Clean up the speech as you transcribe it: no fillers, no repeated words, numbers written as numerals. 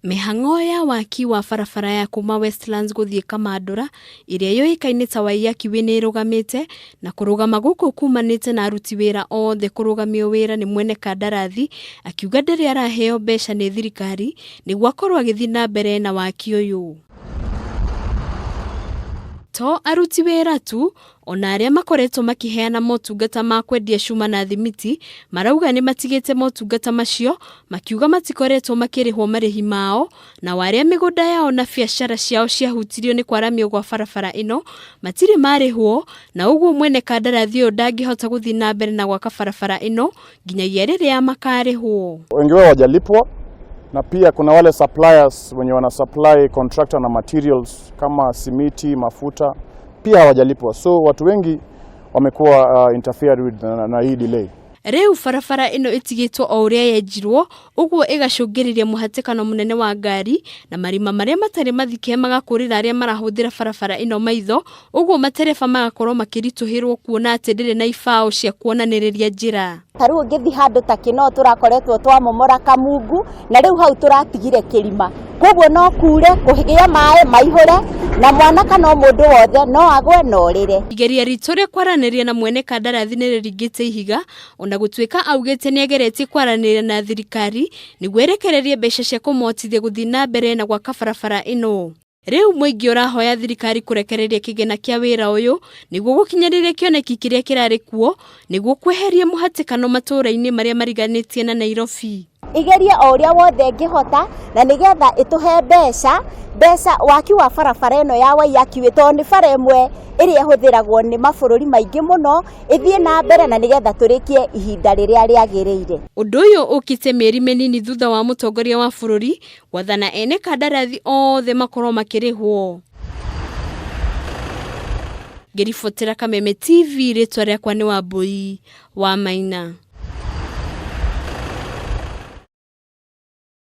Mihang'o ya waki wa barabara ya kuma Westlands guthii Kamandura iria yoikaine ta akiuga nirugamite na kurugama guku kumanite na aruti wira othe Kurugamio wira ni mwene kandarathi akiuga ndari araheo mbeca ni thirikari niguo akorwo agithii na mbere na waki uyu. To aruti wira tu ona aria makoretwo makiheana motungata ma kwendia cuma na thimiti marauga ni matigite motungata macio makiuga matikoretwo makirihwo marihi mao na waria migunda yao na biacara ciao ciahutirio ni kwaramio gwa barabara ino matiri marihwo na uguo mwene kandarathi uyu ndangihota guthii na mbere na gwaka barabara ino nginyagia riria makarihwo. Wengi wao hawajalipwa na pia kuna wale suppliers wenye wana supply contractor na materials kama simiti, mafuta pia hawajalipwa. So watu wengi wamekuwa interfered with na hii delay. Reu barabara ino itigitwo o uria yenjirwo uguo igacungiriria muhatikano munene wa ngari na marima maria matari mathike magakurira aria marahuthira barabara ino maitho uguo matereba magakorwo makirituhirwo kuona ati ndire na ifao cia kuonaniriria njira. Taru ngithi handu ta kino turakoretwo twamomora Kamungu na riu hau turatigire kirima koguo no kure kuhigia mae maihure na mwana kana mundu wothe no agwe no rire. Igeria ritu ria kwaraniria na mwene kandarathi niririgite ihiga ona gutwika augite ni ageretie kwaraniria na thirikari niguo erekererie mbeca cia kumotithia guthii na mbere na gwaka barabara ino. Riu muingi urahoya thirikari kurekereria kigena kia wira uyu niguo gukinyiriria kioneki kiria kirari kuo niguo kweheria muhatikano matura-ini maria mariganitie na Nairobi. Igeria o uria wothe ngihota na nigetha ituhe mbeca waki wa barabara ino ya waaki wito ni bara imwe iria huthiragwo ni mabururi maingi muno ithie na mbere na nigetha turikie ihinda riria riagirire. Undu uyu ukite mieri minini thutha wa mutongoria wa bururi gwathana ene kandarathi othe makorwo makirihwo. Ngiribotera Kameme TV ritwa riakwa ni Wambui wa Maina.